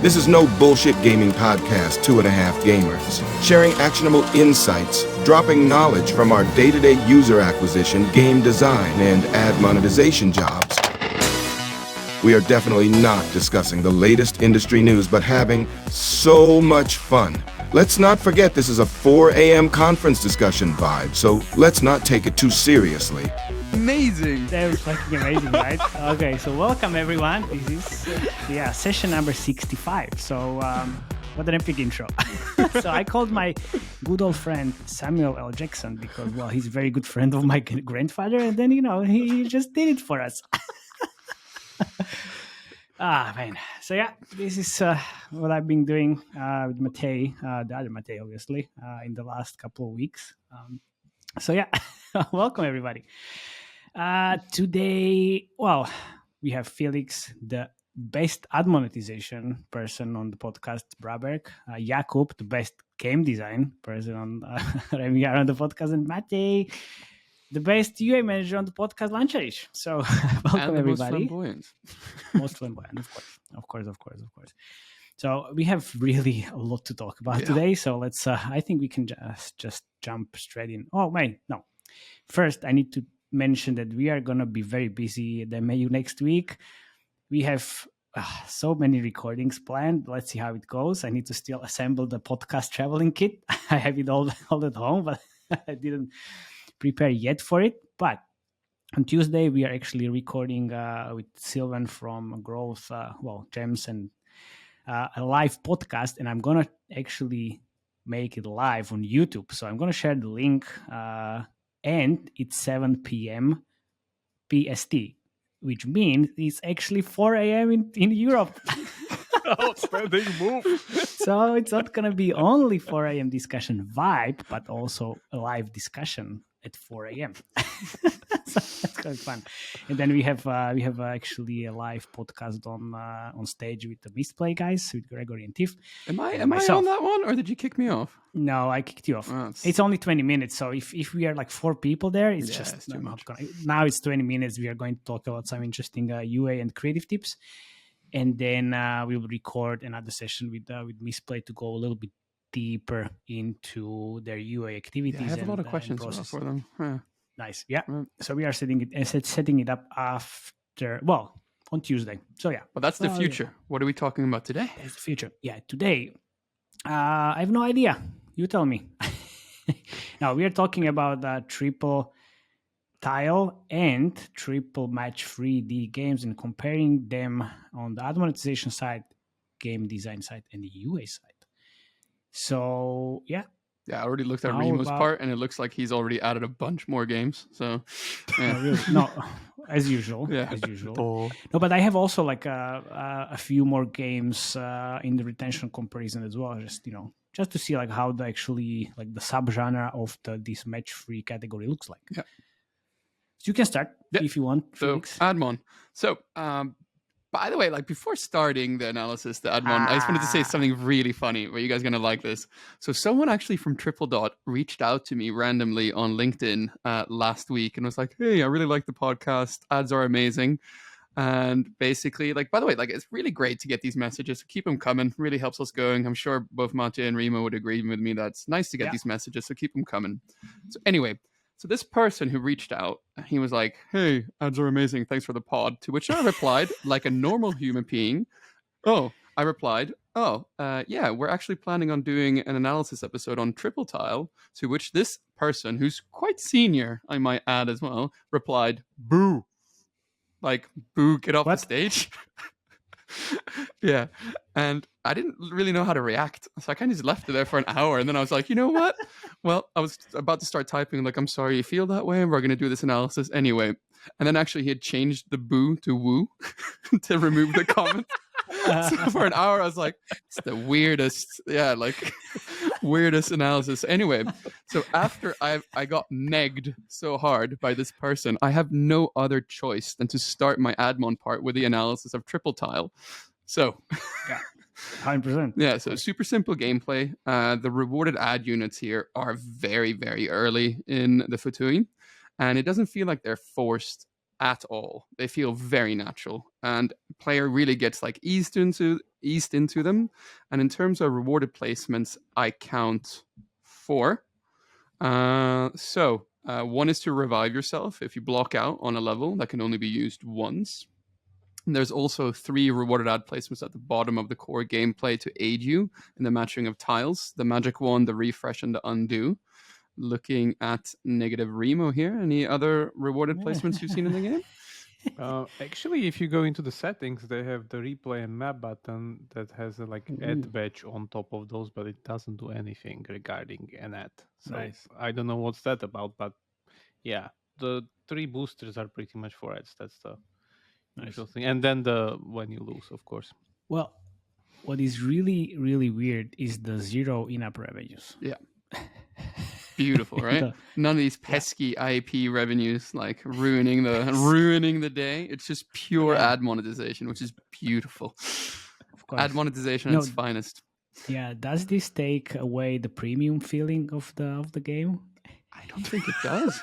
This is no bullshit gaming podcast, 2.5 gamers. Sharing actionable insights, dropping knowledge from our day-to-day user acquisition, game design, and ad monetization jobs. We are definitely not discussing the latest industry news, but having so much fun. Let's not forget this is a 4 a.m. conference discussion vibe, so let's not take it too seriously. Amazing. That was fucking amazing, right? Okay, so welcome everyone. This is session number 65. So what an epic intro. So I called my good old friend Samuel L. Jackson because, well, he's a very good friend of my grandfather, and then, he just did it for us. Man. So yeah, this is what I've been doing with Matej, the other Matej, obviously, in the last couple of weeks. So yeah, welcome everybody. Today, well, we have Felix, the best ad monetization person on the podcast, Braberg, Jakub, the best game design person on Remia on the podcast, and Matej, the best UA manager on the podcast, Lančarič. So welcome everybody. Most flamboyant, of course. So we have really a lot to talk about today. So let's, I think we can just jump straight in. Oh, wait, no. First, I need to mention that we are going to be very busy at the MAU next week. We have so many recordings planned. Let's see how it goes. I need to still assemble the podcast traveling kit. I have it all at home, but I didn't prepare yet for it. But on Tuesday, we are actually recording with Sylvan from Growth, Gems, and a live podcast. And I'm going to actually make it live on YouTube. So I'm going to share the link. And it's 7 p.m. PST, which means it's actually 4 a.m. in Europe. Outstanding move. So it's not going to be only 4 a.m. discussion vibe, but also a live discussion at 4 a.m. So that's going to be fun. And then we have actually a live podcast on stage with the Mistplay guys, with Gregory and Tiff. Am I on that one, or did you kick me off? No, I kicked you off. It's only 20 minutes, so if we are like 4 people there, it's just not gonna. Now it's 20 minutes. We are going to talk about some interesting UA and creative tips, and then we will record another session with Mistplay to go a little bit deeper into their UA activities. Yeah, I have a lot of questions for them. Yeah. Nice. Yeah. So we are setting it up on Tuesday. So yeah. Well, that's the future. Yeah. What are we talking about today? That's the future. Yeah. Today, I have no idea. You tell me. Now we are talking about triple tile and triple match 3D games and comparing them on the ad monetization side, game design side, and the UA side. So yeah. Yeah, I already looked at Rimo's part, and it looks like he's already added a bunch more games. So, yeah. No, really? No, as usual. Yeah. As usual. No, but I have also like a few more games in the retention comparison as well. Just to see like how the subgenre of this match-free category looks like. Yeah. So you can start if you want. So, Felix. Admon. So, by the way, like before starting the analysis, the Admon, I just wanted to say something really funny where you guys are going to like this. So someone actually from Triple Dot reached out to me randomly on LinkedIn last week and was like, hey, I really like the podcast. Ads are amazing. And basically, by the way, it's really great to get these messages. So keep them coming. Really helps us going. I'm sure both Matej and Remia would agree with me. That's nice to get these messages. So keep them coming. So anyway, so this person who reached out, he was like, hey, ads are amazing. Thanks for the pod. To which I replied, like a normal human being. Yeah, we're actually planning on doing an analysis episode on triple tile. To which this person, who's quite senior, I might add as well, replied, boo. Like, boo, get off the stage. Yeah. And I didn't really know how to react. So I kind of just left it there for an hour. And then I was like, you know what? Well, I was about to start typing, I'm sorry you feel that way. We're going to do this analysis anyway. And then actually he had changed the boo to woo to remove the comment. So for an hour, I was like, it's the weirdest, weirdest analysis. Anyway, so after I got negged so hard by this person, I have no other choice than to start my Admon part with the analysis of triple tile. So, 100%. Yeah, so super simple gameplay. The rewarded ad units here are very, very early in the Futui, and it doesn't feel like they're forced at all. They feel very natural, and player really gets eased into eased into them. And in terms of rewarded placements, I count 4. One is to revive yourself if you block out on a level that can only be used once. And there's also 3 rewarded ad placements at the bottom of the core gameplay to aid you in the matching of tiles: the magic wand, the refresh, and the undo. Looking at negative Remo here, any other rewarded placements you've seen in the game? Actually, if you go into the settings, they have the replay and map button that has a ad badge on top of those, but it doesn't do anything regarding an ad. So Nice. I don't know what's that about, but yeah, the 3 boosters are pretty much for ads. That's the usual thing. And then when you lose, of course. Well, what is really, really weird is the 0 in-app revenues. Yeah. Beautiful, right? None of these pesky IAP revenues ruining the day. It's just pure ad monetization, which is beautiful. Of course. Ad monetization at its finest. Yeah, does this take away the premium feeling of the game? I don't think it does.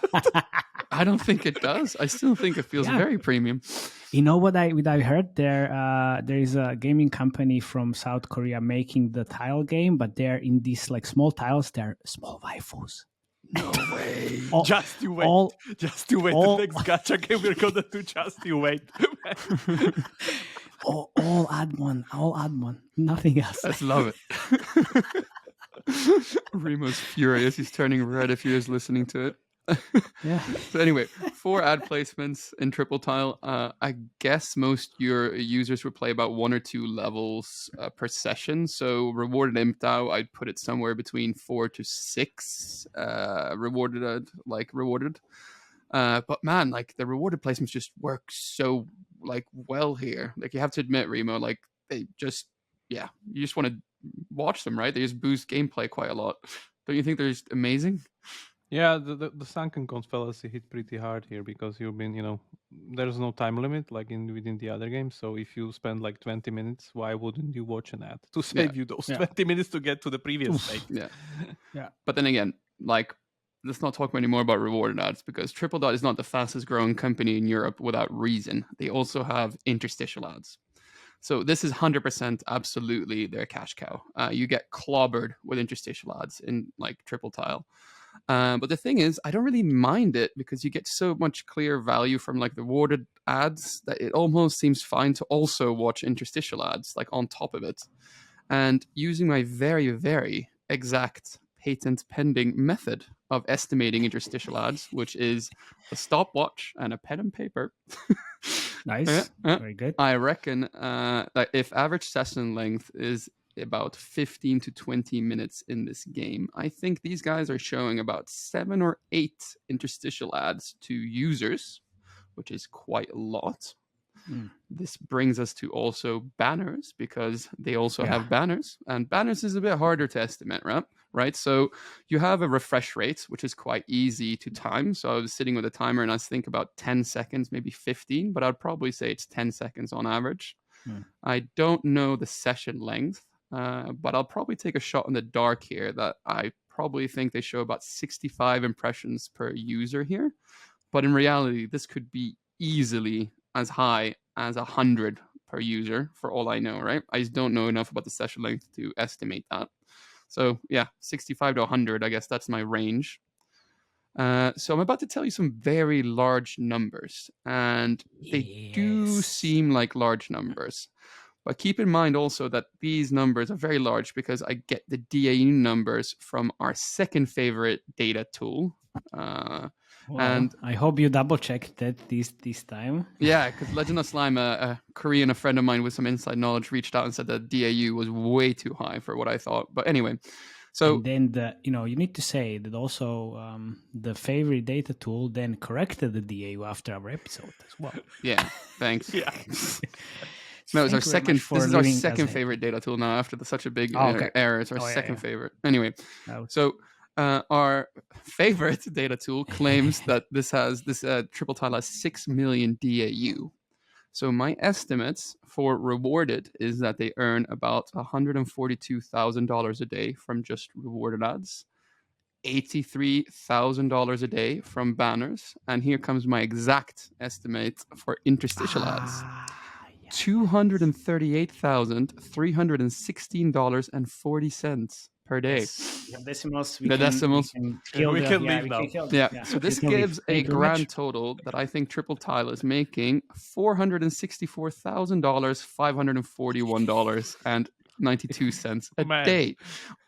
I don't think it does. I still think it feels very premium. You know what I heard? There is a gaming company from South Korea making the tile game, but they're in these small tiles. They're small waifus. No way. Just you wait. Just you wait. The next gacha game we're gonna do. Just you wait. all Admon, nothing else. Let's love it. Remo's furious. He's turning red if he is listening to it. Yeah. So anyway, 4 ad placements in triple tile. I guess most your users would play about 1 or 2 levels per session. So rewarded IMTAO, I'd put it somewhere between 4 to 6 rewarded. But man, the rewarded placements just work so well here. You have to admit, Remo, they just you just want to watch them, right? They just boost gameplay quite a lot. Don't you think they're just amazing? Yeah, the sunken cost fallacy hit pretty hard here because you've been, there's no time limit within the other games. So if you spend 20 minutes, why wouldn't you watch an ad to save you those 20 minutes to get to the previous state? Yeah. But then again, let's not talk anymore about rewarded ads because Triple Dot is not the fastest growing company in Europe without reason. They also have interstitial ads. So this is 100% absolutely their cash cow. You get clobbered with interstitial ads in triple tile. But the thing is, I don't really mind it because you get so much clear value from the rewarded ads that it almost seems fine to also watch interstitial ads on top of it. And using my very, very exact patent pending method of estimating interstitial ads, which is a stopwatch and a pen and paper. Nice. Very good. I reckon that if average session length is about 15 to 20 minutes in this game, I think these guys are showing about 7 or 8 interstitial ads to users, which is quite a lot. This brings us to also banners because they also have banners, and banners is a bit harder to estimate, right? So you have a refresh rate, which is quite easy to time. So I was sitting with a timer and I think about 10 seconds, maybe 15, but I'd probably say it's 10 seconds on average. I don't know the session length, but I'll probably take a shot in the dark here that I probably think they show about 65 impressions per user here. But in reality, this could be easily as high as 100 per user for all I know, right? I just don't know enough about the session length to estimate that. So yeah, 65 to 100, I guess that's my range. So I'm about to tell you some very large numbers, and they do seem like large numbers. But keep in mind also that these numbers are very large because I get the DAU numbers from our second favorite data tool. And I hope you double checked that this time. Yeah, because Legend of Slime, a Korean, a friend of mine with some inside knowledge, reached out and said that DAU was way too high for what I thought. But anyway, so and then you need to say that also the favorite data tool then corrected the DAU after our episode as well. Yeah, thanks. Yeah. No, it's our second. This is our second favorite data tool now. After such a big error, it's our second favorite. Anyway, so our favorite data tool claims that this triple tile has 6 million DAU. So my estimates for rewarded is that they earn about $142,000 a day from just rewarded ads, $83,000 a day from banners, and here comes my exact estimate for interstitial ads. $238,316.40 per day. Yes. We have decimals. The decimals. We can leave now. Yeah. So this gives a grand total that I think Triple Tile is making $464,541.92 a day,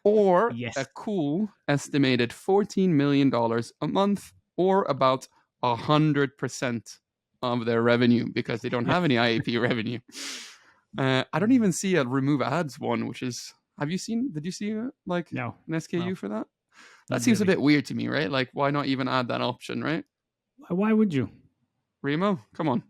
or a cool estimated $14 million a month, or about 100% of their revenue, because they don't have any IAP revenue. I don't even see a remove ads one, which is. Have you seen? Did you see an SKU for that? That seems a bit weird to me, right? Like, why not even add that option, right? Why would you? Remo, come on.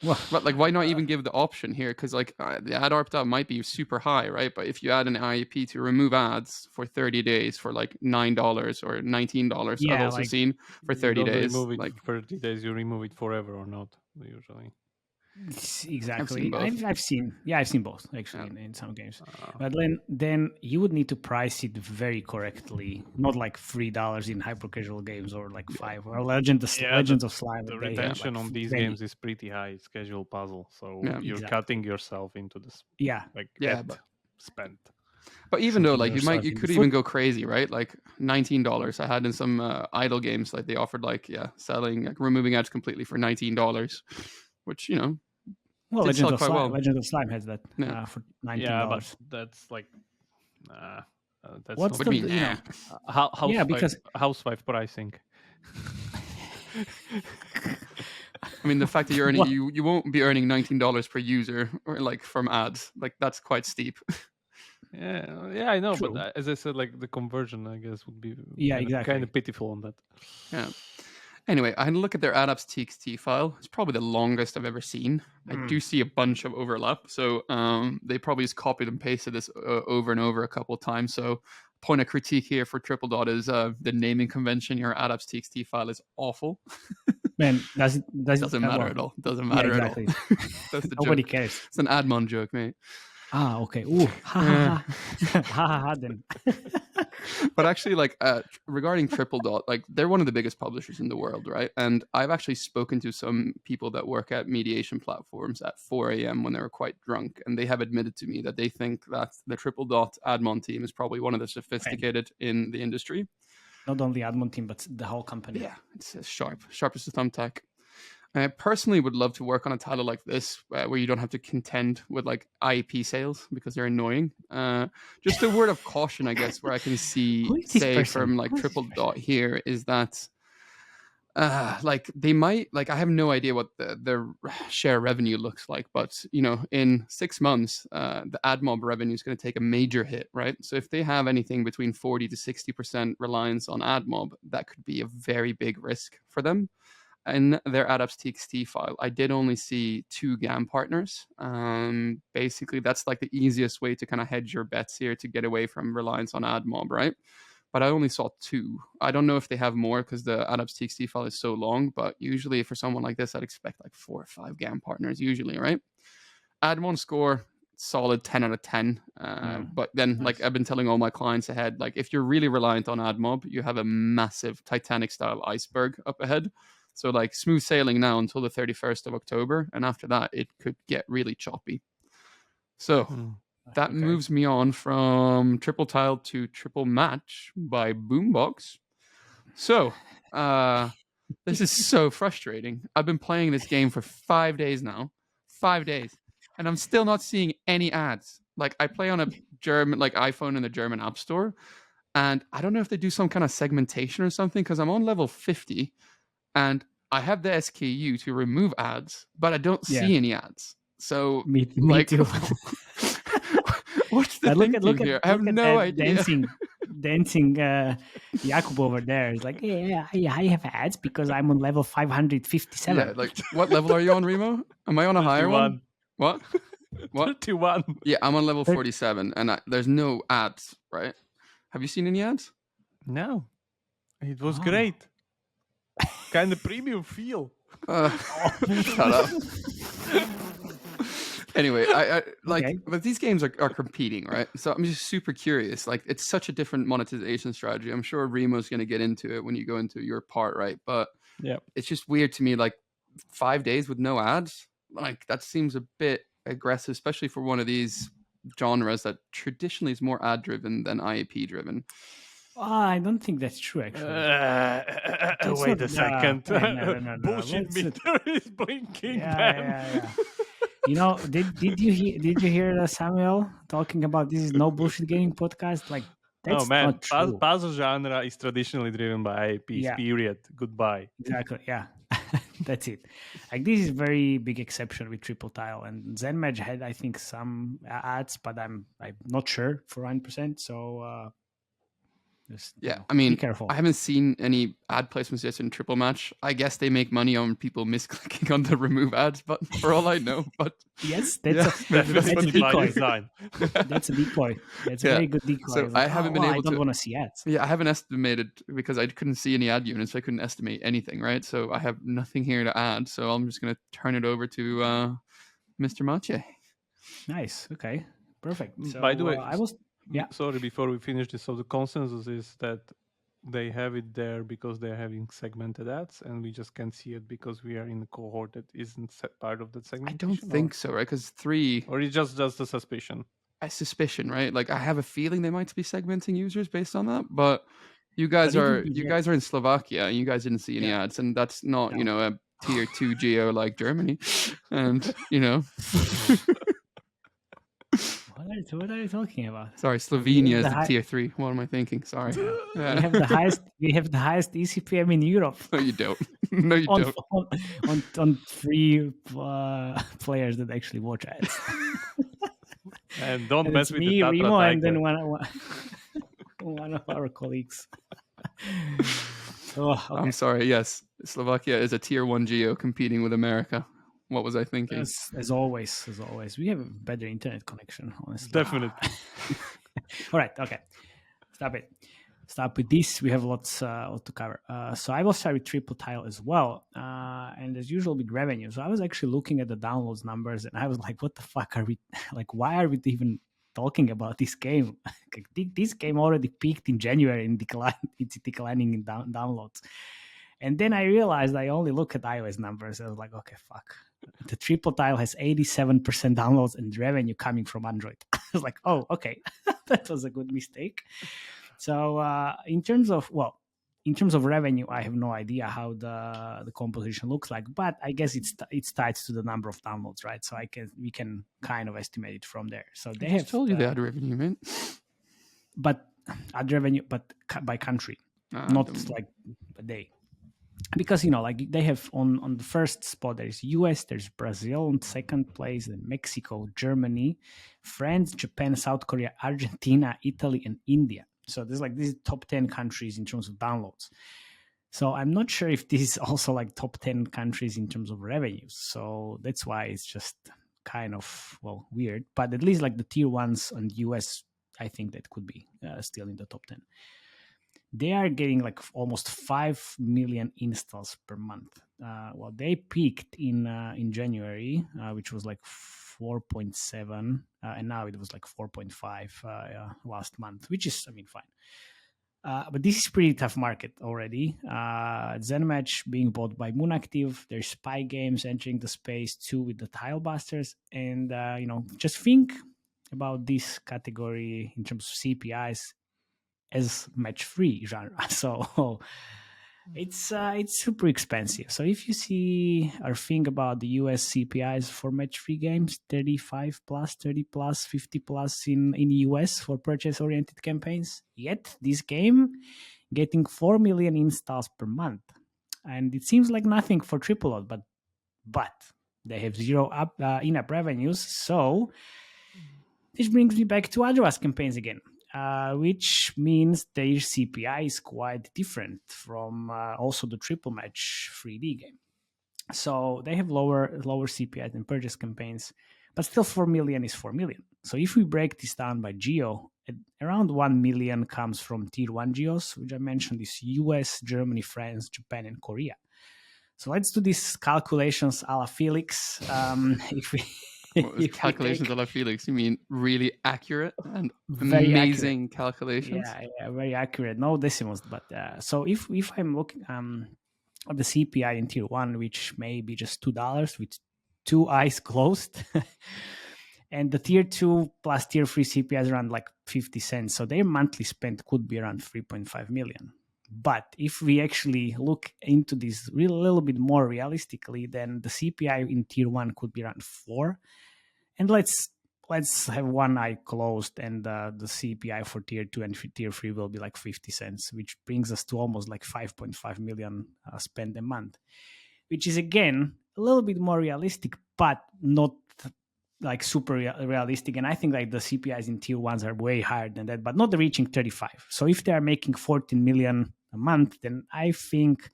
But like, why not even give the option here? Because like the ad ARPDAU might be super high, right? But if you add an IAP to remove ads for 30 days for like $9 or $19, I've also seen for 30 days. Like 30 days, you remove it forever or not usually. Exactly. I've seen both actually in some games. But then you would need to price it very correctly, not like $3 in hyper casual games or like $5 or Legends of Slime. The retention on these games is pretty high. It's casual puzzle, so you're cutting yourself into this. Spent. But even though like you could even go crazy, right? Like $19. I had in some idle games like they offered selling removing ads completely for $19. Which, Legends of Slime has that for $19. Yeah, but that's like, that's what's the housewife pricing. I mean, the fact that you're earning, you won't be earning $19 per user or like from ads, like that's quite steep. Yeah, I know, but as I said, like the conversion, I guess, would be kind of pitiful on that. Yeah. Anyway, I had a look at their adapts.txt file. It's probably the longest I've ever seen. I do see a bunch of overlap. So they probably just copied and pasted this over and over a couple of times. So point of critique here for Triple Dot is the naming convention. Your adapts.txt file is awful. Man, doesn't matter at all. Doesn't matter at all. That's the Nobody joke. cares. It's an Admon joke, mate. Ah, okay. Ooh, ha ha then. But actually, like regarding Triple Dot, like they're one of the biggest publishers in the world, right? And I've actually spoken to some people that work at mediation platforms at 4 a.m. when they were quite drunk, and they have admitted to me that they think that the Triple Dot Admon team is probably one of the sophisticated in the industry. Not only Admon team, but the whole company. Yeah, it's sharp as a thumbtack. I personally would love to work on a title like this where you don't have to contend with like IAP sales because they're annoying. Just a word of caution, I guess, where I can say from like Triple Dot here is that like they might, like I have no idea what their share revenue looks like, but in 6 months, the AdMob revenue is going to take a major hit, right? So if they have anything between 40 to 60% reliance on AdMob, that could be a very big risk for them. In their adapts.txt file, I did only see 2 GAM partners. Basically, that's like the easiest way to kind of hedge your bets here to get away from reliance on AdMob, right? But I only saw 2. I don't know if they have more because the adapts.txt file is so long, but usually for someone like this, I'd expect like 4 or 5 GAM partners usually, right? Admon score, solid 10 out of 10. But then, like I've been telling all my clients ahead, like if you're really reliant on AdMob, you have a massive Titanic-style iceberg up ahead. So like smooth sailing now until the 31st of October. And after that, it could get really choppy. So that moves me on from Triple Tile to Triple Match by Boombox. So this is so frustrating. I've been playing this game for 5 days now. 5 days. And I'm still not seeing any ads. Like I play on a German, like iPhone in the German App Store. And I don't know if they do some kind of segmentation or something because I'm on level 50. And I have the SKU to remove ads, but I don't see any ads. So, me too. What's the thinking here? I have no idea. Dancing Jakub over there is like, yeah, I have ads because I'm on level 557. Yeah, like, what level are you on, Remo? Am I on a higher one? What? 31. Yeah, I'm on level 47, and there's no ads, right? Have you seen any ads? No. It was great. Kind of premium feel. Shut up. Anyway, I like, but these games are competing, right? So I'm just super curious. Like, it's such a different monetization strategy. I'm sure Remo's going to get into it when you go into your part, right? But it's just weird to me. Like, 5 days with no ads. like that seems a bit aggressive, especially for one of these genres that traditionally is more ad driven than IAP driven. I don't think that's true, actually. Wait a second. No. Bullshit meter is blinking. Yeah. You know, did you hear Samuel talking about this is no bullshit gaming podcast? Like, that's not true. Puzzle genre is traditionally driven by IPs. Period. Goodbye. Exactly. Yeah, that's it. Like, this is very big exception with Triple Tile, and ZenMatch had, I think, some ads, but I'm not sure for 100%. So. I mean, be careful. I haven't seen any ad placements yet in Triple Match. I guess they make money on people misclicking on the remove ads button, for all I know. But yes, that's a decoy. That's a decoy. That's a very good decoy. So I haven't been able to. I don't want to see ads. Yeah, I haven't estimated because I couldn't see any ad units. So I couldn't estimate anything, right? So I have nothing here to add. So I'm just going to turn it over to Mr. Matej. Nice. Okay. Perfect. So, by the way, I was. Yeah. Sorry, before we finish this, so the consensus is that they have it there because they're having segmented ads, and we just can't see it because we are in a cohort that isn't part of that segment. I don't think so, right? Because 3, or it's just a suspicion. A suspicion, right? Like I have a feeling they might be segmenting users based on that, but you guys are in Slovakia, and you guys didn't see any ads, and that's not a tier 2 geo like Germany, and What are you talking about? Sorry, Slovenia is the tier 3. What am I thinking? Sorry. We have the highest ECPM in Europe. No, you don't. No, you don't. On 3 players that actually watch ads. And don't mess with me, the Tatra Remo, tiger. and then one of our colleagues. Okay. I'm sorry. Yes, Slovakia is a tier 1 geo competing with America. What was I thinking? As always, we have a better internet connection, honestly. Definitely. All right. Okay. Stop with this. We have lots to cover. So I will start with Triple Tile as well. And as usual with revenue. So I was actually looking at the downloads numbers, and I was like, what the fuck are we, like, why are we even talking about this game? This game already peaked in January and it's declining in downloads. And then I realized I only look at iOS numbers. I was like, okay, fuck. The Triple Tile has 87% downloads and revenue coming from Android. I was like, oh, okay. That was a good mistake. So in terms of revenue, I have no idea how the composition looks like, but I guess it's tied to the number of downloads, right? So we can kind of estimate it from there. So they have told you the ad revenue, man. But ad revenue, but by country, not like a day. Because like they have on the first spot there's US, there's Brazil on second place, then Mexico, Germany, France, Japan, South Korea, Argentina, Italy, and India. So there's like these top 10 countries in terms of downloads. So I'm not sure if this is also like top 10 countries in terms of revenues. So that's why it's just kind of weird. But at least like the tier 1s on US, I think that could be still in the top 10. They are getting like almost 5 million installs per month. They peaked in January, which was like 4.7, and now it was like 4.5 last month, which is, fine. But this is pretty tough market already. ZenMatch being bought by Moonactive. There's Spy Games entering the space too with the Tilebusters, and just think about this category in terms of CPIs as match-free genre. So it's super expensive. So if you see or think about the US CPIs for match-free games, 35 plus, 30 plus, 50 plus in US for purchase-oriented campaigns, yet this game getting 4 million installs per month. And it seems like nothing for Tripleout, but they have zero in-app revenues. So this brings me back to AdWords campaigns again. Which means their CPI is quite different from also the Triple Match 3D game. So they have lower CPI than purchase campaigns, but still 4 million is 4 million. So if we break this down by geo, around 1 million comes from tier 1 geos, which I mentioned is US, Germany, France, Japan, and Korea. So let's do these calculations A'la Felix. Calculations A'la Felix, you mean really accurate and amazing calculations? Yeah, very accurate. No decimals, but so if I'm looking at the CPI in tier 1, which may be just $2 with two eyes closed. And the tier 2 plus tier 3 CPI is around like 50 cents. So their monthly spend could be around 3.5 million. But if we actually look into this a little bit more realistically, then the CPI in tier 1 could be around 4. And let's have one eye closed, and the CPI for tier 2 and tier 3 will be like 50 cents, which brings us to almost like 5.5 million spent a month, which is again a little bit more realistic, but not like super realistic. And I think like the CPIs in tier 1s are way higher than that, but not reaching 35. So if they are making 14 million a month, then I think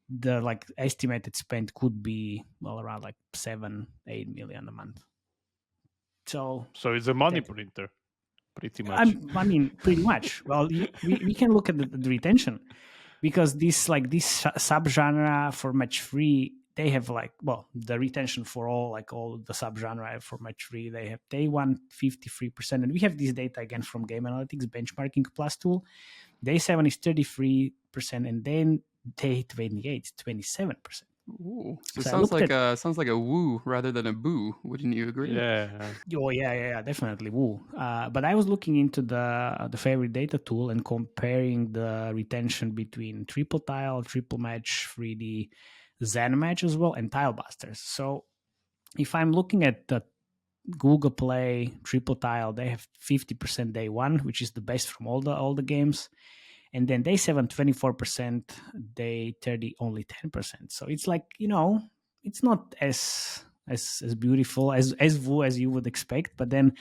the like estimated spend could be around like 7-8 million a month. So it's a money printer, pretty much. I mean, pretty much. Well, we can look at the retention, because this subgenre for match 3, they have like, well, the retention for all the subgenre for match 3, they have day 1 53%, and we have this data again from Game Analytics benchmarking plus tool. Day 7 is 33%, and then day 28 is 27%. Ooh, so it sounds like a woo rather than a boo. Wouldn't you agree? Yeah. Oh yeah, definitely woo. But I was looking into the favorite data tool and comparing the retention between triple tile, triple match, 3D, Zen match as well, and tile busters. So if I'm looking at the Google Play triple tile, they have 50% day 1, which is the best from all the games. And then day 7, 24%, day 30, only 10%. So it's like, it's not as beautiful as Wu as you would expect. But then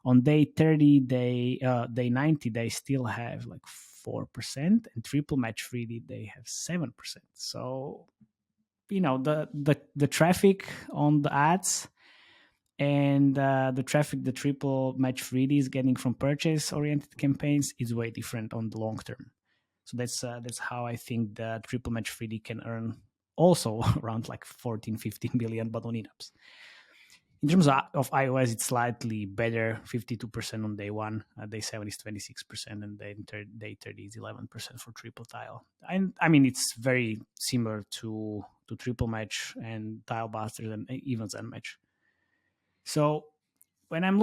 on day 30, day 90, they still have like 4%, and triple match 3D, they have 7%. So, the traffic on the ads and the traffic the triple match 3D is getting from purchase-oriented campaigns is way different on the long term. So that's how I think the triple match 3D can earn also around like 14-15 million, but on in-apps. In terms of iOS, it's slightly better, 52% on day 1, day 7 is 26%, and then day 30 is 11% for triple tile. And I mean, it's very similar to triple match and tile busters and even Zen match. So when I was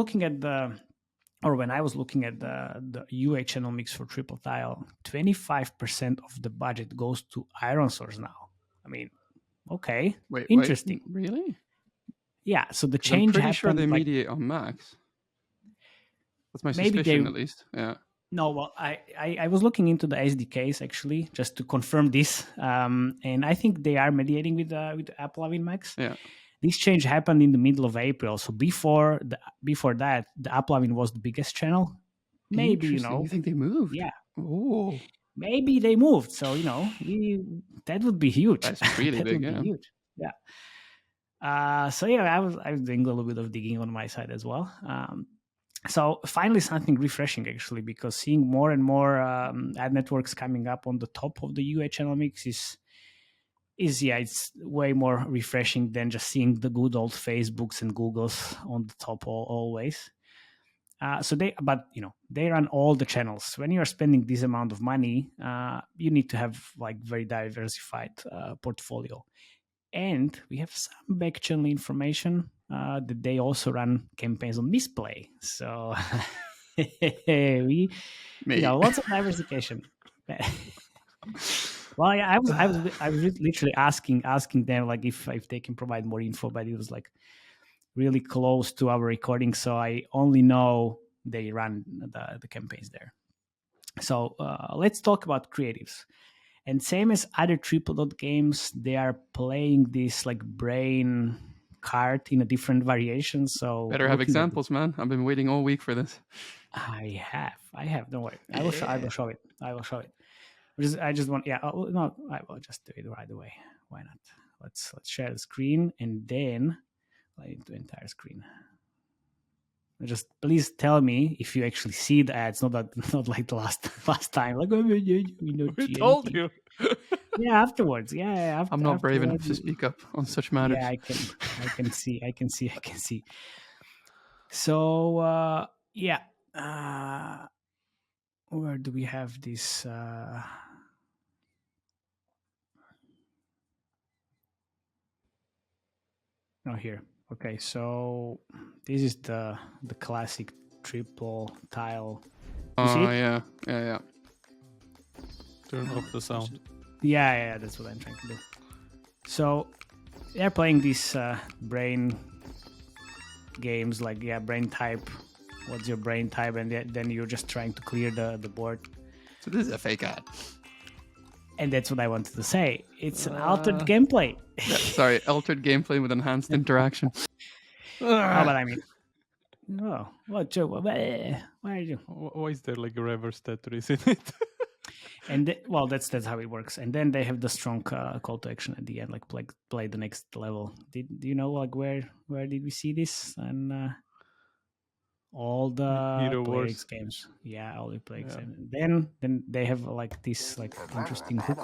looking at the UA channel mix for triple tile, 25% of the budget goes to Iron Source now. I mean, okay, interesting. Wait, really? Yeah, so the change I'm pretty happened. sure they mediate on Max. That's my suspicion, at least. Yeah. No, well, I was looking into the SDKs actually just to confirm this, and I think they are mediating with Apple Win Max. Yeah. This change happened in the middle of April. So before that, the Uplavin was the biggest channel. Maybe, You think they moved? Yeah. Oh. Maybe they moved. So, that would be huge. That's really that big, would be huge. Yeah. So yeah, I was doing a little bit of digging on my side as well. So finally something refreshing actually, because seeing more and more ad networks coming up on the top of the UA channel mix is it's way more refreshing than just seeing the good old Facebooks and Googles on the top always. So they run all the channels. When you are spending this amount of money, you need to have like very diversified portfolio. And we have some back channel information that they also run campaigns on Mistplay. So lots of diversification. Well, yeah, I was literally asking them like if they can provide more info, but it was like really close to our recording, so I only know they run the campaigns there. So let's talk about creatives. And same as other triple dot games, they are playing this like brain card in a different variation. So better have examples, man. I've been waiting all week for this. I have. Don't worry. I will show it. I just want. Yeah. No. I will just do it right away. Why not? Let's share the screen and then light the entire screen. Just please tell me if you actually see the ads. Not like the last time. Like we told you. Yeah, afterwards. Yeah, I'm not brave enough to speak up on such matters. Yeah, I can see. So yeah. Where do we have this? Oh, here. Okay, so this is the classic triple tile. You see it? Yeah. Turn off the sound. Yeah, that's what I'm trying to do. So they're playing these brain games, like brain type. What's your brain type? And then you're just trying to clear the board. So this is a fake ad. And that's what I wanted to say. It's an altered gameplay. Yeah, sorry, altered gameplay with enhanced interaction. How about I mean? Oh, what, Joe? Why are you? Why is there like a reverse Tetris in it? And that's how it works. And then they have the strong call to action at the end, like play the next level. Do you know like where did we see this? And all the Hero Player Wars. X games. Yeah, all the Player X. And then they have like this like interesting hook.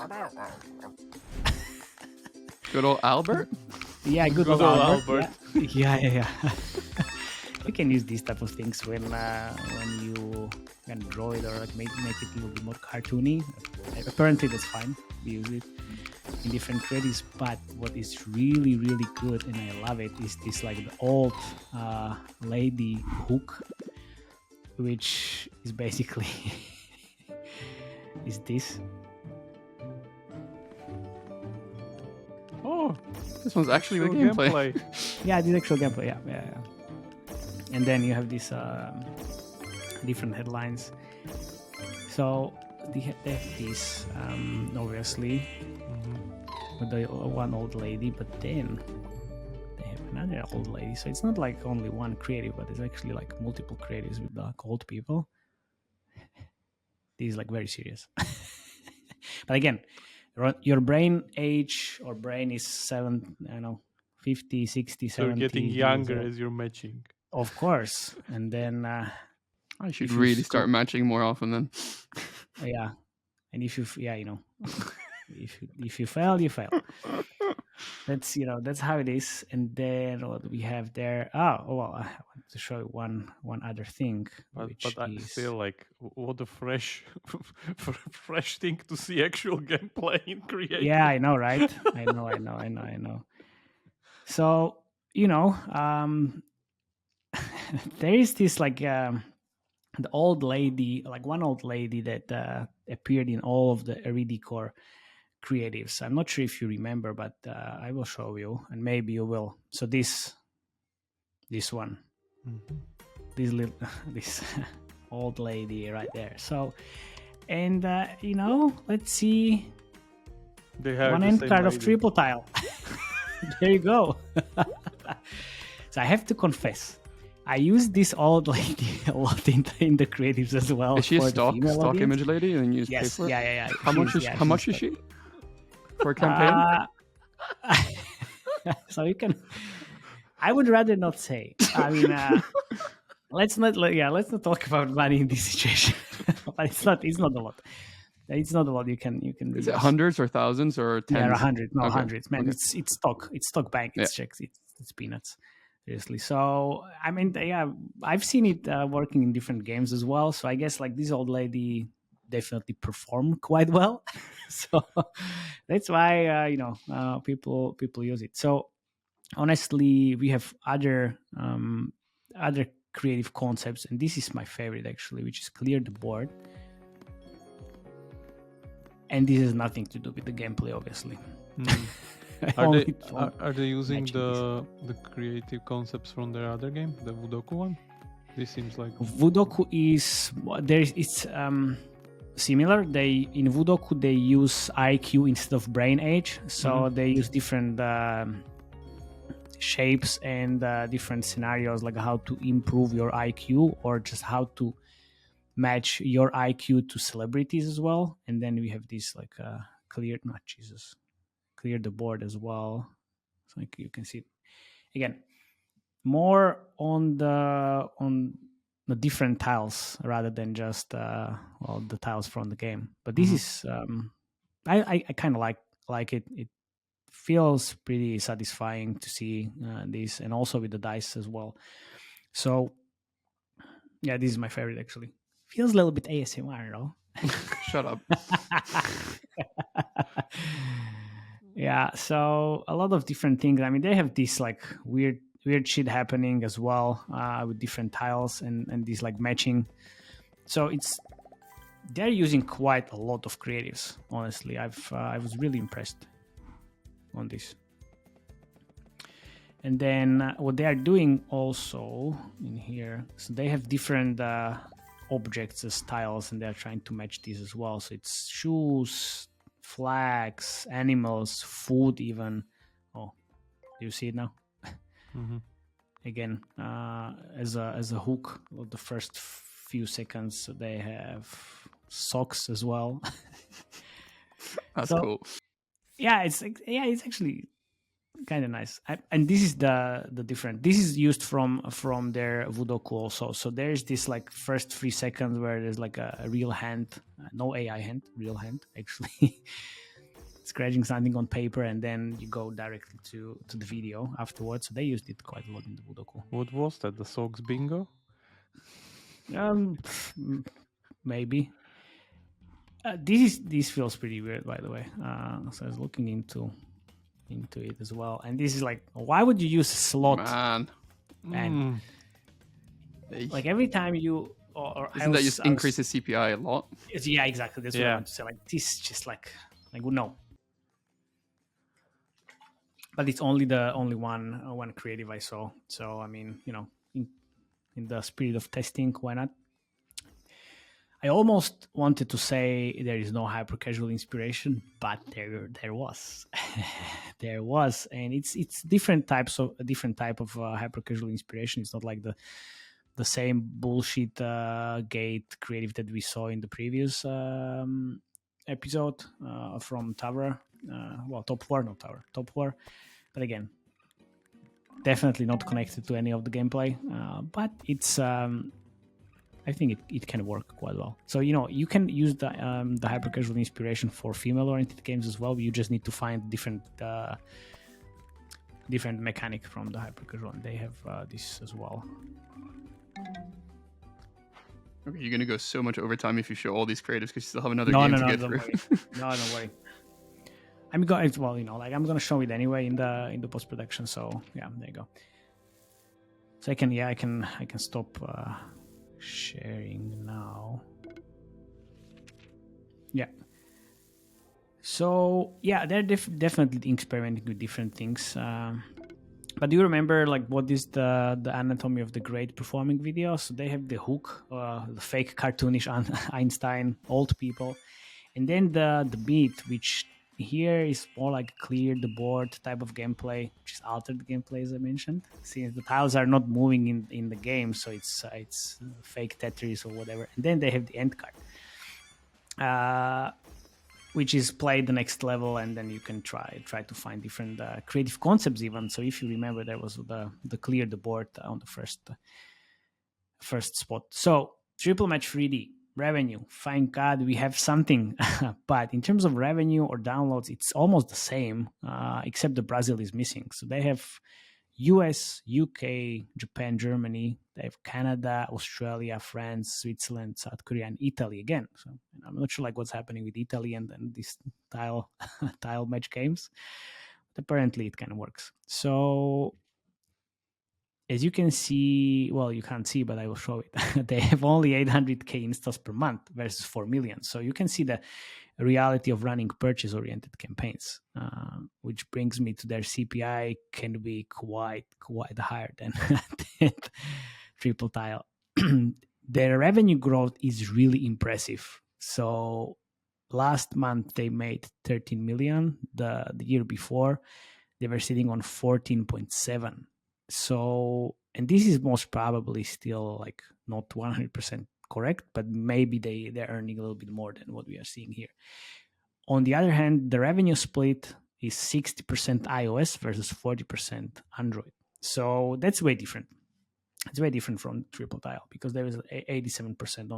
Good old Albert? Yeah, good old old Albert. Albert. Yeah. You can use these type of things when you can draw it or like make it a little bit more cartoony. Apparently that's fine. We use it in different creatives. But what is really, really good, and I love it, is this like the old lady hook, which is basically is this. Oh, This one's actually the actual gameplay. Yeah, this actual gameplay. Yeah. And then you have these different headlines. So they have this, obviously, with the one old lady, but then they have another old lady. So it's not like only one creative, but it's actually like multiple creatives with like old people. This is like very serious. But again, your brain age or brain is 50, 60, 70. so you're getting younger as you're matching. Of course. And then I should really start matching more often then. yeah. And if you if you fail, you fail. That's how it is. And then what we have there? I want to show you one other thing, But which I is feel like what a fresh thing to see actual gameplay in creative. yeah, I know, right? I know. So there is this like the old lady, like one old lady that appeared in all of the Iridicore creatives. I'm not sure if you remember, but I will show you, and maybe you will. So this one, this old lady right there. So, and let's see. They have One the end same card of idea. triple tile. There you go. So I have to confess, I use this old lady a lot in the creatives as well. Is she a for the stock female audience. image lady and use Yes, paper? yeah. How much is she for a campaign? So you can. I would rather not say. I mean, let's not talk about money in this situation. But it's not a lot. It's not a lot. You can. Is it hundreds or thousands or tens? Yeah, 100. No, Okay. hundreds. Man, Okay. it's stock. It's stock bank. It's checks. It's peanuts. Seriously. So I mean, I've seen it working in different games as well. So I guess like this old lady definitely performed quite well. So that's why people use it. So honestly, we have other creative concepts, and this is my favorite actually, which is clear the board. And this has nothing to do with the gameplay, obviously. Are they using the creative concepts from their other game, the Vudoku one? This seems like Vudoku is it's similar. In Vudoku they use IQ instead of brain age, so they use different shapes and different scenarios, like how to improve your IQ or just how to match your IQ to celebrities as well. And then we have this like clear the board as well. So like you can see again more on the different tiles rather than just the tiles from the game. But this is I kind of like it. It feels pretty satisfying to see this, and also with the dice as well. So yeah, this is my favorite actually. Feels a little bit ASMR, though. Shut up. Yeah, so a lot of different things. I mean, they have this like weird shit happening as well with different tiles and this like matching. So they're using quite a lot of creatives. Honestly, I was really impressed on this. And then what they are doing also in here, so they have different objects as tiles, and they're trying to match these as well. So it's shoes, flags, animals, food even. Oh, do you see it now? Mm-hmm. Again, as a hook of the first few seconds, they have socks as well. That's So, cool. Yeah, it's actually kind of nice. And this is the different. This is used from their Vudoku also. So there's this like first 3 seconds where there's like a real hand, no AI hand, real hand actually. Scratching something on paper, and then you go directly to the video afterwards. So they used it quite a lot in the Vudoku. What was that? The socks bingo? Maybe. This feels pretty weird, by the way. So I was looking into it as well, and this is like, why would you use a slot? Man. Like every time you Isn't that just increases CPI a lot? Yeah, exactly. That's what I want to say. Like this is just like no. But it's only one creative I saw. So I mean, in the spirit of testing, why not? I almost wanted to say there is no hyper casual inspiration, but there was. There was, and it's different type of hyper casual inspiration. It's not like the same bullshit gate creative that we saw in the previous episode from Tower. Top War, not Tower, Top War. But again, definitely not connected to any of the gameplay. But it's I think it can work quite well. So you can use the hyper casual inspiration for female oriented games as well. You just need to find different mechanic from the hyper casual, and they have this as well. Okay, you're gonna go so much overtime if you show all these creatives because you still have another game to get through. No, don't worry. I'm gonna show it anyway in the post production. So yeah, there you go. So I can stop sharing now. Yeah. So yeah, they're definitely experimenting with different things. But do you remember like what is the anatomy of the great performing video? So they have the hook, the fake cartoonish Einstein, old people, and then the beat, which here is more like clear the board type of gameplay, which is altered gameplay as I mentioned, since the tiles are not moving in the game, so it's fake Tetris or whatever. And then they have the end card, which is play the next level, and then you can try to find different creative concepts even. So if you remember, there was the clear the board on the first spot. So triple match 3D revenue, thank God we have something. But in terms of revenue or downloads, it's almost the same, except the Brazil is missing. So they have US, UK, Japan, Germany. They have Canada, Australia, France, Switzerland, South Korea, and Italy again. So I'm not sure like what's happening with Italy and these tile match games. But apparently it kind of works. So as you can see, well, you can't see, but I will show it. They have only 800K installs per month versus 4 million. So you can see the reality of running purchase-oriented campaigns, which brings me to their CPI can be quite higher than triple tile. Their revenue growth is really impressive. So last month they made 13 million. The year before they were sitting on 14.7. So, and this is most probably still like not 100% correct, but maybe they're earning a little bit more than what we are seeing here. On the other hand, the revenue split is 60% iOS versus 40% Android. So that's way different. It's way different from triple tile because there is 87%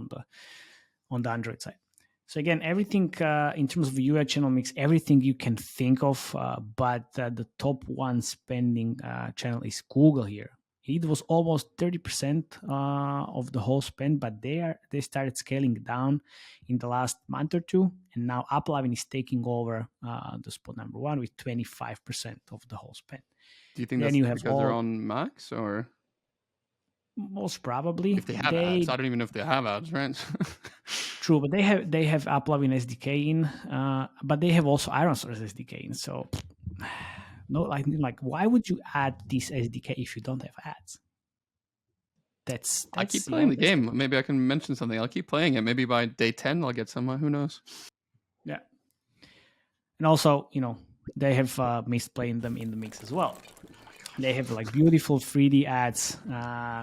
on the Android side. So again, everything in terms of UI channel mix, everything you can think of, but the top one spending channel is Google here. It was almost 30% of the whole spend, but they started scaling down in the last month or two, and now A'la Felix is taking over the spot number one with 25% of the whole spend. Do you think Then that's you have because they're on Max, or most probably if they have ads? I don't even know if they have ads, right? True, but they have A'la Felix SDK in, but they have also Iron Source SDK in. So, no, like why would you add this SDK if you don't have ads? That's I keep playing the game. Maybe I can mention something. I'll keep playing it. Maybe by day 10 I'll get some. Who knows? Yeah. And also, they have Mistplay in them in the mix as well. They have like beautiful 3D ads,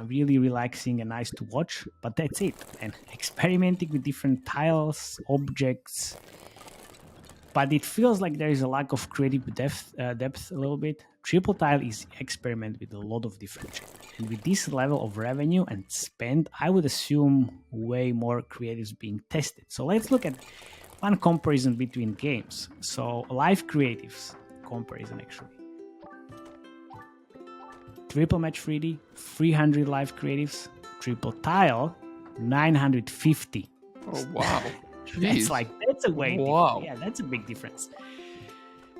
really relaxing and nice to watch. But that's it. And experimenting with different tiles, objects. But it feels like there is a lack of creative depth a little bit. Triple Tile is experiment with a lot of different shit. And with this level of revenue and spend, I would assume way more creatives being tested. So let's look at one comparison between games. So live creatives comparison actually. Triple Match 3D, 300 live creatives. Triple Tile, 950. Oh, wow. That's a way wow. different. Yeah, that's a big difference.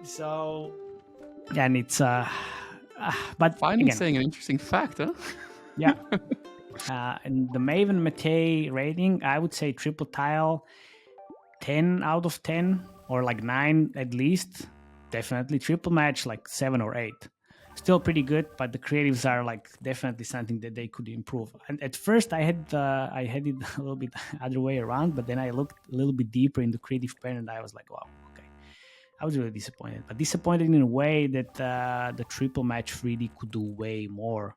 So, and it's but finally again, saying an interesting fact, huh? Yeah. And the Maven Matej rating, I would say Triple Tile 10 out of 10 or like 9 at least. Definitely Triple Match like 7 or 8. Still pretty good, but the creatives are like definitely something that they could improve. And at first I had it a little bit other way around, but then I looked a little bit deeper in the creative pen and I was like, wow, okay. I was really disappointed, but disappointed in a way that the Triple Match 3D could do way more.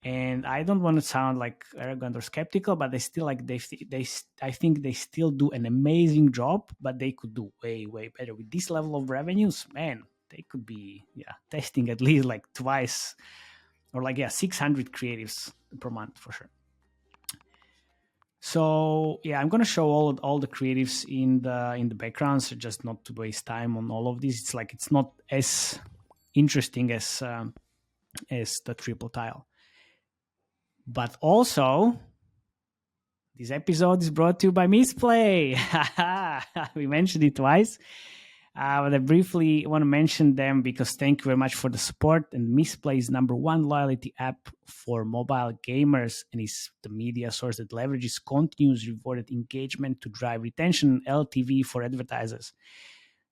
And I don't want to sound like arrogant or skeptical, but they still like I think they still do an amazing job, but they could do way better with this level of revenues. Man, they could be testing at least like twice or 600 creatives per month for sure. So I'm gonna show all the creatives in the background, so just not to waste time on all of this. It's not as interesting as the Triple Tile. But also, this episode is brought to you by Mistplay. We mentioned it twice. But I briefly want to mention them because thank you very much for the support. And Mistplay is #1 loyalty app for mobile gamers and is the media source that leverages continuous rewarded engagement to drive retention and LTV for advertisers.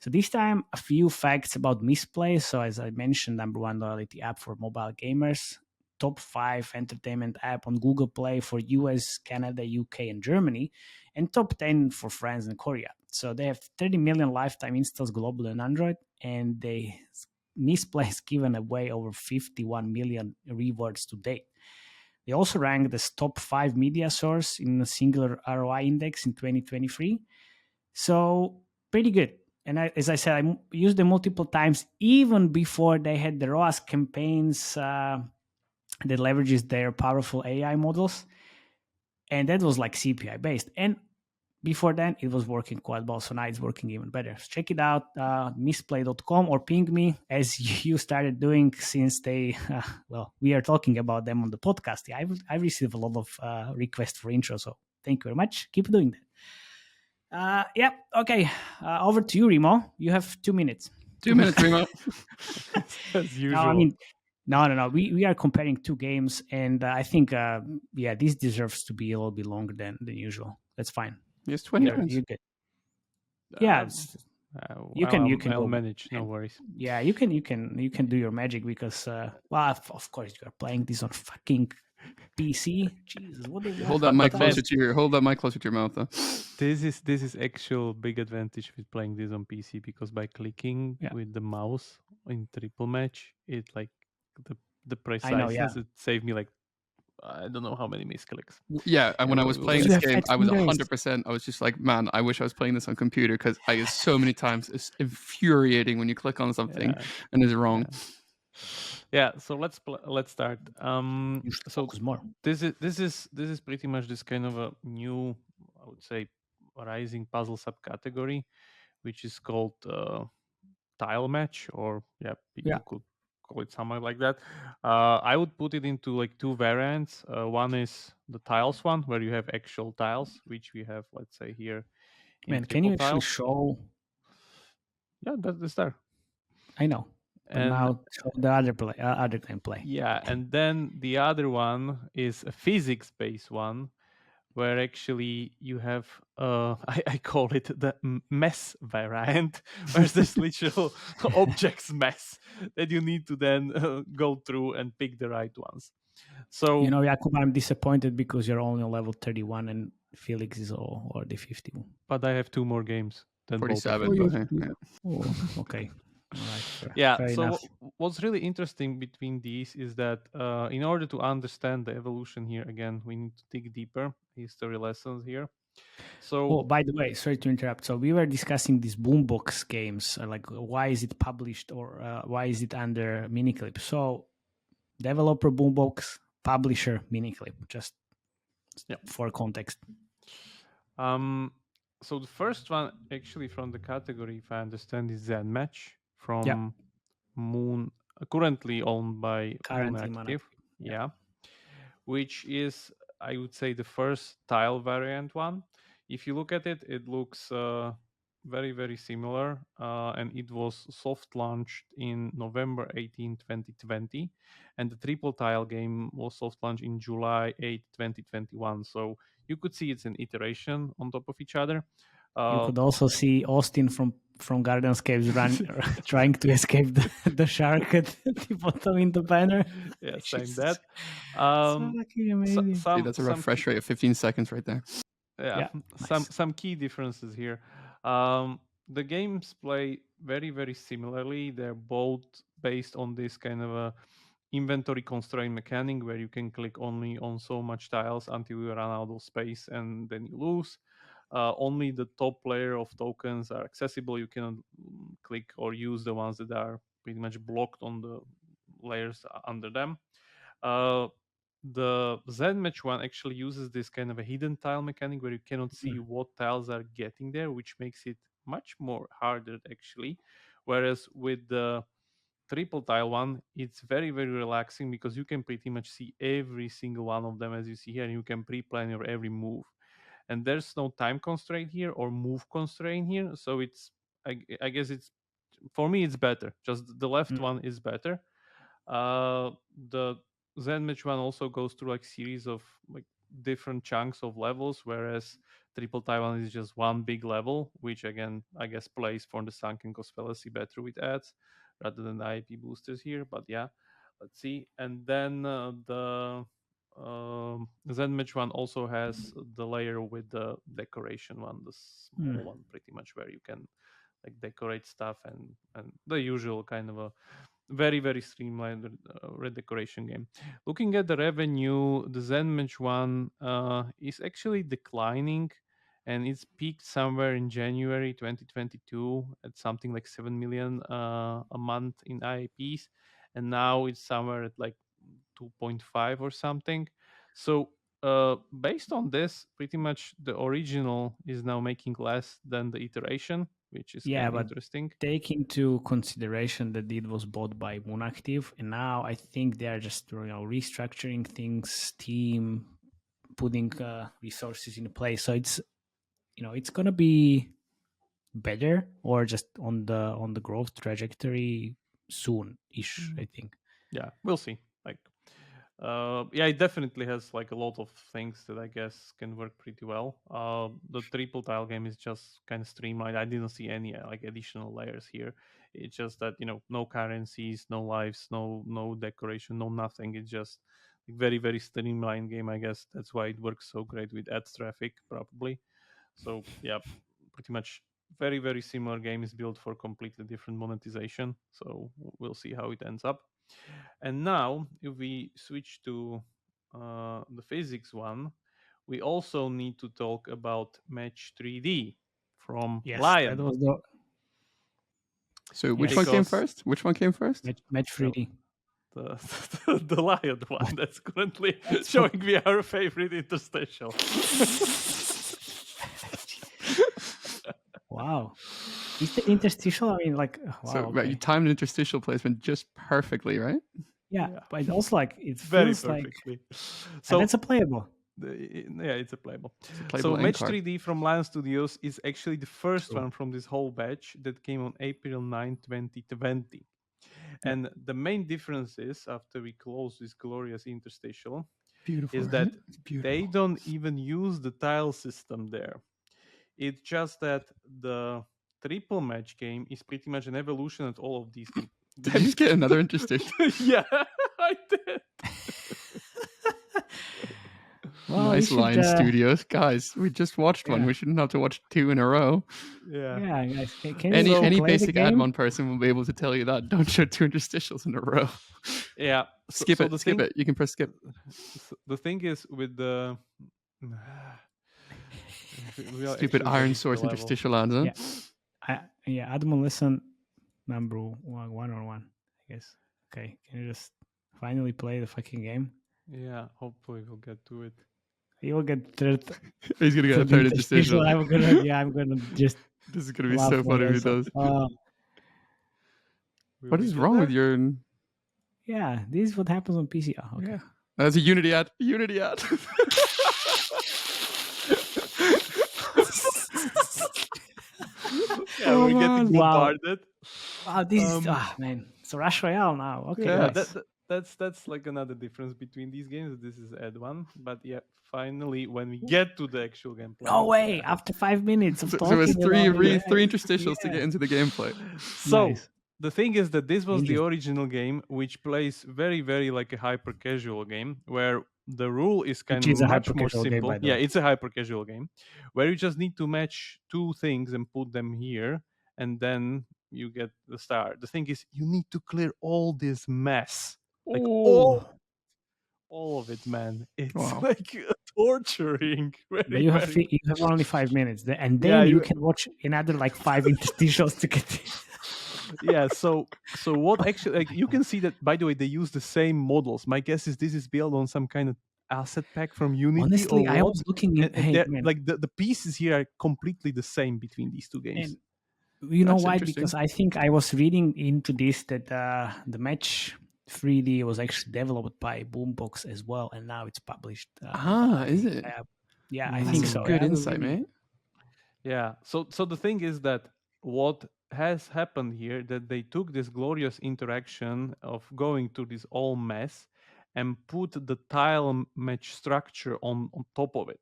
So this time, a few facts about Mistplay. So as I mentioned, #1 loyalty app for mobile gamers. Top 5 entertainment app on Google Play for US, Canada, UK, and Germany, and top 10 for France and Korea. So they have 30 million lifetime installs globally on Android, and Mistplay has given away over 51 million rewards to date. They also ranked as top 5 media source in a singular ROI index in 2023. So pretty good. And as I said, I used them multiple times, even before they had the ROAS campaigns that leverages their powerful AI models. And that was like CPI based. And before then, it was working quite well. So now it's working even better. So check it out, mistplay.com, or ping me as you started doing since they, we are talking about them on the podcast. Yeah, I received a lot of requests for intro. So thank you very much. Keep doing that. Okay. Over to you, Remo. You have 2 minutes. 2 minutes, Remo. As usual. No, I mean, no. We are comparing 2 games, and I think, this deserves to be a little bit longer than usual. That's fine. Yes, 20 minutes. You're good. Yeah, I'll manage. No worries. Yeah, you can do your magic because, of course, you are playing this on fucking PC. Jesus, what? Hold that mic closer to your mouth, though. This is actual big advantage with playing this on PC because by clicking with the mouse in Triple Match, it like the preciseness it saved me like I don't know how many misclicks. Yeah, and when I was playing this game, I was 100%. I was just like, man, I wish I was playing this on computer because I use so many times. It's infuriating when you click on something and it's wrong. Yeah, so let's start. So more. This is pretty much this kind of a new, I would say, rising puzzle subcategory, which is called tile match, or people could call it something like that. I would put it into like two variants. One is the tiles one, where you have actual tiles, which we have, let's say here. Man, can you actually show? Yeah, that's there. I know. But And now show the other gameplay. Yeah, and then the other one is a physics-based one, where actually you have I call it the mess variant, where there's literal objects mess that you need to then go through and pick the right ones. So you know, Jakub, I'm disappointed because you're only on level 31 and Felix is already 50. But I have 2 more games than 47. Oh, But, yeah. Oh, okay. All right, yeah. fair So enough. what's really interesting between these is that in order to understand the evolution here, again, we need to dig deeper history lessons here. So, oh, by the way, sorry to interrupt. So we were discussing these boombox games, like why is it published or why is it under Miniclip? So developer boombox, publisher Miniclip, just for context. So the first one, actually from the category, if I understand, is Zen Match from Moon, currently owned by Moon Active. Yeah, which is, I would say, the first tile variant one. If you look at it, it looks very, very similar, and it was soft launched in November 18, 2020, and the triple tile game was soft launched in July 8, 2021. So you could see it's an iteration on top of each other. You could also see Austin from Garden's Caves trying to escape the shark at the bottom in the banner. Yeah, saying that. So lucky, amazing. See, that's a refresh rate of 15 seconds right there. Yeah, nice. Some key differences here. The games play very, very similarly. They're both based on this kind of a inventory constraint mechanic where you can click only on so much tiles until you run out of space and then you lose. Only the top layer of tokens are accessible. You cannot click or use the ones that are pretty much blocked on the layers under them. The Zen Match one actually uses this kind of a hidden tile mechanic where you cannot see what tiles are getting there, which makes it much more harder actually. Whereas with the triple tile one, it's very, very relaxing because you can pretty much see every single one of them as you see here, and you can pre-plan your every move. And there's no time constraint here or move constraint here, so it's I guess it's, for me, it's better. Just the left one is better. The Zen Match one also goes through like series of like different chunks of levels, whereas triple Taiwan is just one big level, which again I guess plays for the sunken cost fallacy better with ads rather than the IAP boosters here. But yeah, let's see. And then the Zen Match one also has the layer with the decoration one, the small one, pretty much, where you can like decorate stuff and the usual kind of a very, very streamlined redecoration game. Looking at the revenue, the Zen Match one is actually declining, and it's peaked somewhere in January 2022 at something like 7 million a month in IAPs, and now it's somewhere at like 2.5 or something. So based on this, pretty much the original is now making less than the iteration, which is kind of interesting. Take into consideration that it was bought by Moonactive, and now I think they are just restructuring things, team, putting resources in place. So it's it's gonna be better or just on the growth trajectory soon-ish, I think. Yeah, we'll see. Like it definitely has like a lot of things that I guess can work pretty well. The triple tile game is just kind of streamlined. I didn't see any like additional layers here. It's just that no currencies, no lives, no decoration, no nothing. It's just a very, very streamlined game. I guess that's why it works so great with ads traffic probably. So yeah, pretty much very, very similar game is built for completely different monetization. So we'll see how it ends up. And now, if we switch to the physics one, we also need to talk about Match 3D from Lion. That was So which one came first? Which one came first? Match 3D. The Lion one that's currently showing me our favorite interstitial. Wow. Is the interstitial? I mean, like, wow, So okay. you timed interstitial placement just perfectly, right? Yeah, but it also like it Very feels like perfectly. so that's a playable. It's a playable. playable So end Match card. 3D from Lion Studios is actually the first True. one from this whole batch that came on April 9, 2020. And the main difference is, after we close this glorious interstitial, Beautiful, is right? that Beautiful. they don't even use the tile system there. It's just that the triple match game is pretty much an evolution of all of these. Did you just get another interstitial? Yeah, I did. Well, Nice you Lion should, Studios. Guys, we just watched one. yeah. We shouldn't have to watch 2 in a row. Yeah. Yeah, guys, can you Any just any play basic the game? Admon person will be able to tell you that. Don't show 2 interstitials in a row. Yeah. Skip it. Skip it. You can press skip. The thing is with the we are Stupid actually Iron getting to Source the level. interstitial ads, huh? Admon lesson number 101, I guess. Okay, can you just finally play the fucking game? Yeah, hopefully we'll get to it. You will get third. He's gonna get a third interstitial. I'm gonna just. This is gonna be laugh so funny if he my does. ass off. Will What we is get wrong there? with your? Yeah, this is what happens on PC. Oh, okay. Yeah, that's a Unity ad. Unity ad. Yeah, we're Come getting on, wow. bombarded. Wow, this is man. It's a Rush Royale now. Okay, Yeah, nice. that's like another difference between these games. This is Admon, but yeah, finally when we get to the actual gameplay. No way! After 5 minutes of So talking, it's three about it, interstitials to get into the gameplay. So Nice. the thing is that this was the Interesting. original game, which plays very, very like a hyper casual game, where the rule is kind Which is a of much more hyper-casual game, simple. by the Yeah, way. it's a hyper casual game, where you just need to match two things and put them here, and then you get the star. The thing is, you need to clear all this mess, like all of it, man. It's Wow. like torturing. But Very, you have very. you have only 5 minutes, and Yeah, then you you- can watch another like 5 interstitials to get. Yeah, so what actually, like, you can see that, by the way, they use the same models. My guess is this is built on some kind of asset pack from Unity. Honestly, or I what. was looking in. And Hey, they're- man, like the pieces here are completely the same between these two games. and you know That's why? interesting. Because I think I was reading into this that the match 3D was actually developed by Boombox as well, and now it's published. Is it? Yeah, I That's think a so. good Yeah. insight, mate. Yeah. So the thing is that what has happened here, that they took this glorious interaction of going through this all mess and put the tile match structure on top of it.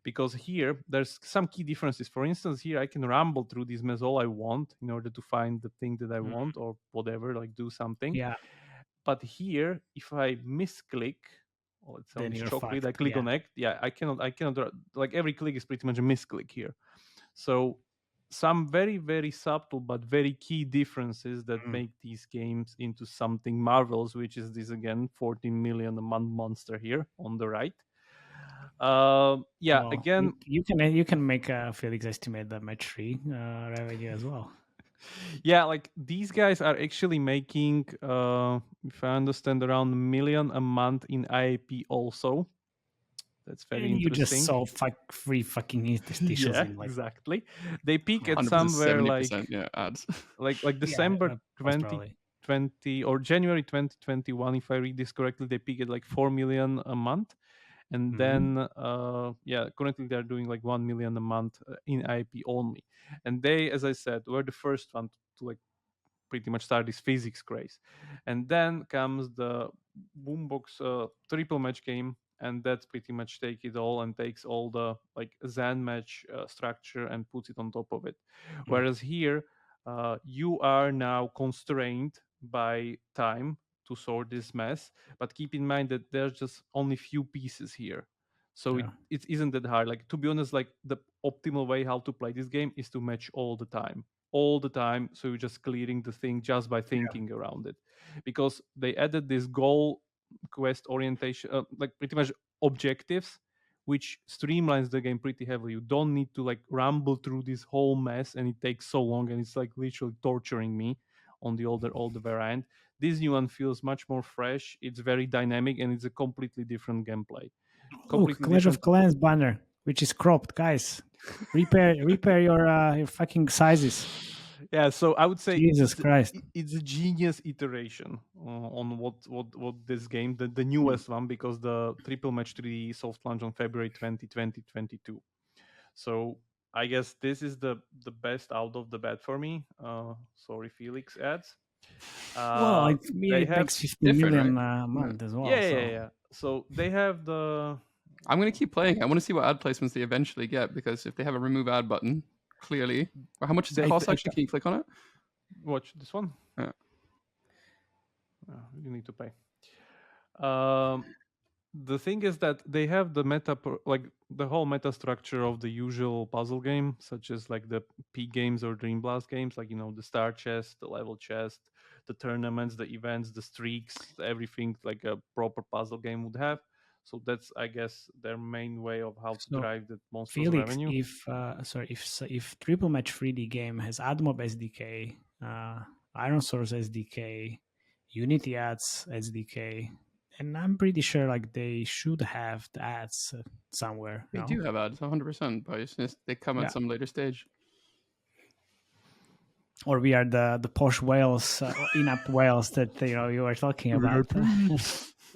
Because here there's some key differences. For instance, here I can ramble through this mess all I want in order to find the thing that I want or whatever, like do something. Yeah. But here, if I misclick, it Then sounds you're chocolate, I fucked, click yeah. on X. Yeah, I cannot, like every click is pretty much a misclick here. So some very, very subtle but very key differences that make these games into something marvelous, which is this again 14 million a month monster here on the right. Well, Again, you can make Felix estimate the match 3 revenue as well. yeah, like these guys are actually making, if I understand, around 1 million a month in IAP also. That's very And you interesting. just saw free fucking interstitials Yeah, in like exactly. They peak at 100%, somewhere like 70%, ads. like December most probably. 2020 or January 2021, if I read this correctly, they peak at like 4 million a month. And then currently they're doing like 1 million a month in IP only. And they, as I said, were the first one to like pretty much start this physics craze. And then comes the Boombox triple match game, and that's pretty much take it all and takes all the like Zen match structure and puts it on top of it. Whereas here, you are now constrained by time to sort this mess, but keep in mind that there's just only few pieces here. So it isn't that hard. Like, to be honest, like the optimal way how to play this game is to match all the time. So you're just clearing the thing just by thinking around it, because they added this goal quest orientation, like pretty much objectives, which streamlines the game pretty heavily. You don't need to like ramble through this whole mess, and it takes so long, and it's like literally torturing me on the older variant. This new one feels much more fresh. It's very dynamic, and it's a completely different gameplay. Look, Clash of Clans banner, which is cropped, guys. Repair your fucking sizes. Yeah, so I would say Jesus Christ. it's a genius iteration on what this game, the newest one, because the Triple Match 3D soft launch on February 2022. So I guess this is the best out of the bat for me. Sorry, Felix adds. Well, it makes 50 million a month as well. Yeah. So they have the. I'm going to keep playing. I want to see what ad placements they eventually get, because if they have a remove ad button, clearly, or how much does it cost actually? Can you click on it? Watch this one. Yeah. You need to pay. The thing is that they have the the whole meta structure of the usual puzzle game, such as like the P games or Dream Blast games, like the star chest, the level chest, the tournaments, the events, the streaks, everything like a proper puzzle game would have. So that's, I guess, their main way of how to drive the monstrous revenue. If Triple Match 3D game has Admon SDK, Iron Source SDK, Unity Ads SDK, and I'm pretty sure like they should have the ads somewhere. They do have ads, 100%, but it's just they come at some later stage. Or we are the posh whales, in-app whales that you were talking about.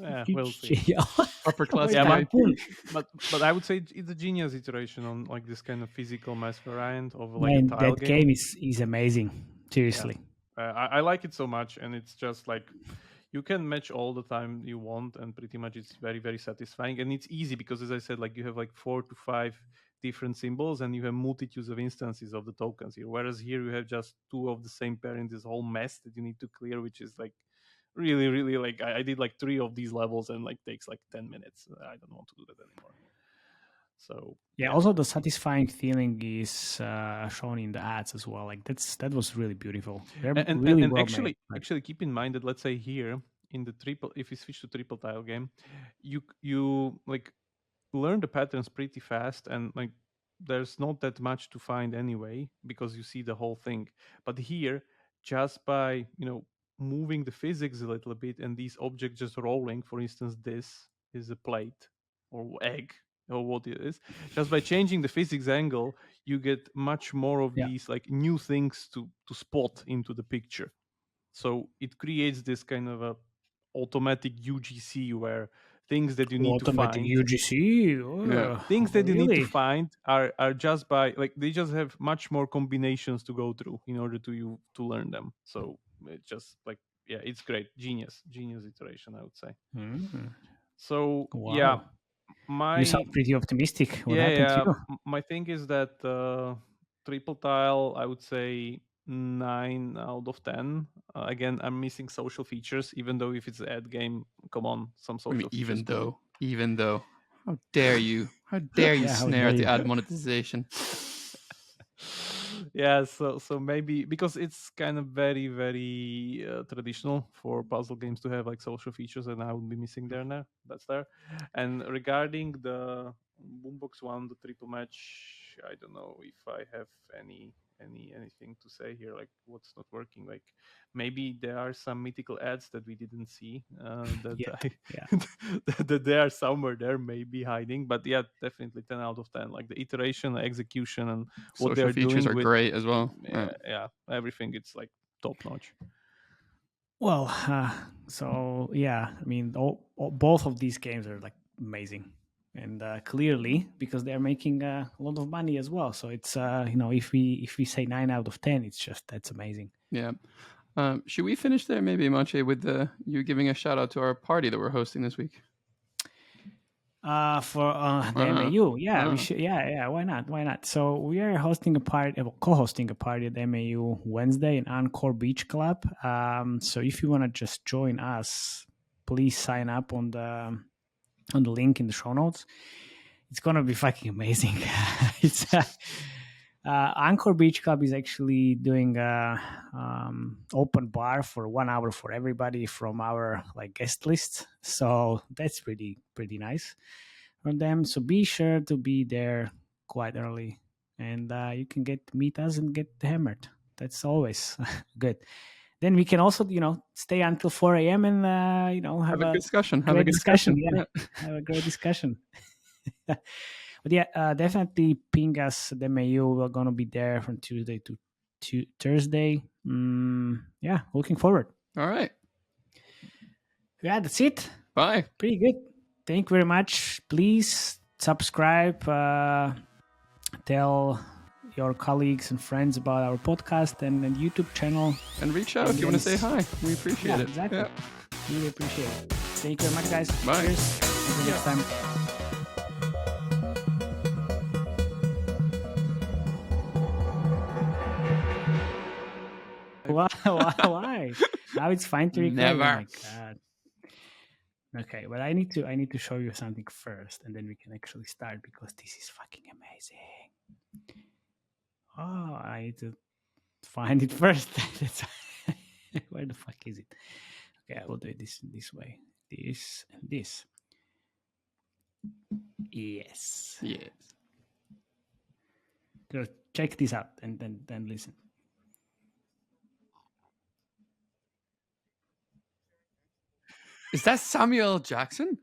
Yeah, we'll see. Upper class. Yeah, but I would say it's a genius iteration on like this kind of physical mass variant of like a tile game is amazing. Seriously, I like it so much, and it's just like you can match all the time you want, and pretty much it's very, very satisfying, and it's easy because, as I said, like you have like 4 to 5 different symbols, and you have multitudes of instances of the tokens here. Whereas here you have just 2 of the same pair in this whole mess that you need to clear, which is like really, really like I did like 3 of these levels and like takes like 10 minutes. I don't want to do that anymore. So also the satisfying feeling is shown in the ads as well. Like that was really beautiful. They're really well made. Actually, keep in mind that, let's say here in the if you switch to triple tile game, you like learn the patterns pretty fast, and like there's not that much to find anyway because you see the whole thing. But here, just by moving the physics a little bit and these objects just rolling, for instance, this is a plate or egg or what it is, just by changing the physics angle, you get much more of these like new things to spot into the picture. So it creates this kind of a automatic UGC where things that you need to find, things that you need to find are just by like they just have much more combinations to go through in order to learn them. So it's just like it's great, genius iteration, I would say. So you sound pretty optimistic. What happened to you? My thing is that triple tile, I would say 9 out of 10. Again, I'm missing social features, even though if it's an ad game, come on, some social features. Even though, how dare you snare at the ad monetization? So maybe because it's kind of very, very traditional for puzzle games to have like social features, and I would be missing that's there. And regarding the Boombox one, the triple match, I don't know if I have anything to say here, like what's not working. Like maybe there are some mythical ads that we didn't see that they are somewhere there, maybe hiding. But definitely 10 out of 10. Like the iteration, the execution, and what they're doing are great as well. Everything, it's like top notch. Well, I mean, both of these games are like amazing. And clearly, because they're making a lot of money as well. So it's if we say 9 out of 10, it's just that's amazing. Yeah. Should we finish there, maybe, Matej, with you giving a shout out to our party that we're hosting this week? For the MAU, we should. Yeah. Why not? So we are hosting a party, co-hosting a party at MAU Wednesday in Encore Beach Club. So if you want to just join us, please sign up on the link in the show notes. It's gonna be fucking amazing. It's Encore Beach Club is actually doing a open bar for 1 hour for everybody from our like guest list. So that's pretty nice from them. So be sure to be there quite early, and you can meet us and get hammered. That's always good. Then we can also, stay until 4 a.m. and, have a discussion. Have a discussion. Yeah. Have a great discussion. But definitely ping us at the MAU. We're going to be there from Tuesday to to Thursday. Yeah, looking forward. All right. Yeah, that's it. Bye. Pretty good. Thank you very much. Please subscribe. Tell your colleagues and friends about our podcast and YouTube channel. And reach out if you want to say hi. We appreciate it. Exactly. Yeah. Really appreciate it. Thank you very much, guys. Bye. Cheers. Until next time. Why? Now it's fine to record. Never. Oh my God. Okay, but I need to show you something first, and then we can actually start because this is fucking amazing. Oh, I need to find it first. Where the fuck is it? Okay, I will do it this way. This and this. Yes. Yes. So check this out and then listen. Is that Samuel L. Jackson?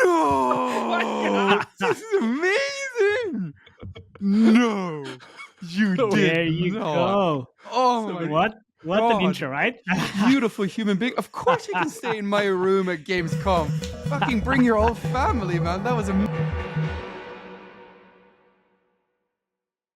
No! This is amazing! No! You did There you not. go. Oh my What God. an intro, right? Beautiful human being. Of course you can stay in my room at Gamescom. Fucking bring your whole family, man. That was amazing.